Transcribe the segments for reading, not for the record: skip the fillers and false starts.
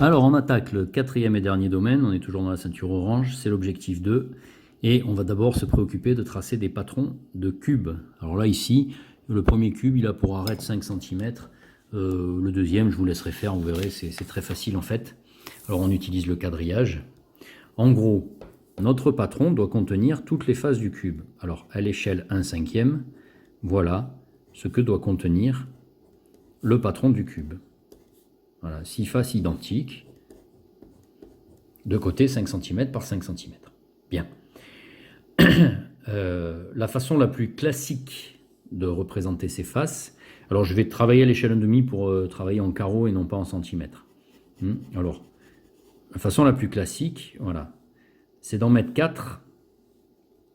Alors on attaque le quatrième et dernier domaine, on est toujours dans la ceinture orange, c'est l'objectif 2. Et on va d'abord se préoccuper de tracer des patrons de cubes. Alors là ici, le premier cube il a pour arête 5 cm. Le deuxième je vous laisserai faire, vous verrez, c'est très facile en fait. Alors on utilise le quadrillage. En gros, notre patron doit contenir toutes les faces du cube. Alors à l'échelle 1/5, voilà ce que doit contenir le patron du cube. Voilà, 6 faces identiques, de côté 5 cm par 5 cm. Bien. La façon la plus classique de représenter ces faces, alors je vais travailler à l'échelle 1,5 pour travailler en carreaux et non pas en centimètres. Alors, la façon la plus classique, voilà, c'est d'en mettre 4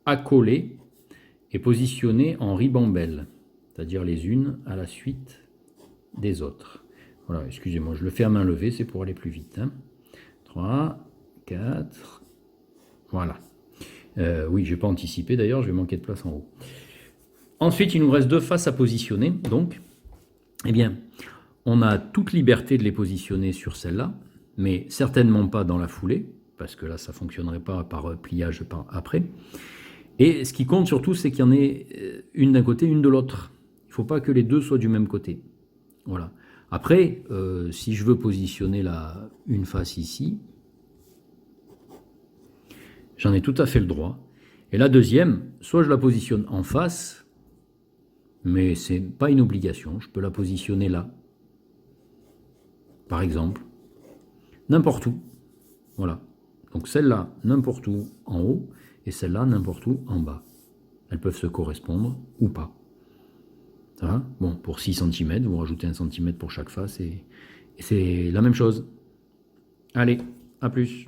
accolées et positionnées en ribambelle, c'est-à-dire les unes à la suite des autres. Voilà, excusez-moi, je le fais à main levée, c'est pour aller plus vite. 3, 4, voilà. Oui, je n'ai pas anticipé d'ailleurs, je vais manquer de place en haut. Ensuite, il nous reste 2 faces à positionner, donc, eh bien, on a toute liberté de les positionner sur celle-là, mais certainement pas dans la foulée, parce que là, ça ne fonctionnerait pas par pliage après. Et ce qui compte surtout, c'est qu'il y en ait une d'un côté, une de l'autre. Il ne faut pas que les deux soient du même côté. Voilà. Après, si je veux positionner une face ici, j'en ai tout à fait le droit. Et la deuxième, soit je la positionne en face, mais ce n'est pas une obligation. Je peux la positionner là, par exemple, n'importe où. Voilà. Donc celle-là, n'importe où en haut, et celle-là, n'importe où en bas. Elles peuvent se correspondre ou pas. Ça va ? Bon, pour 6 cm, vous rajoutez 1 cm pour chaque face, et c'est la même chose. Allez, à plus.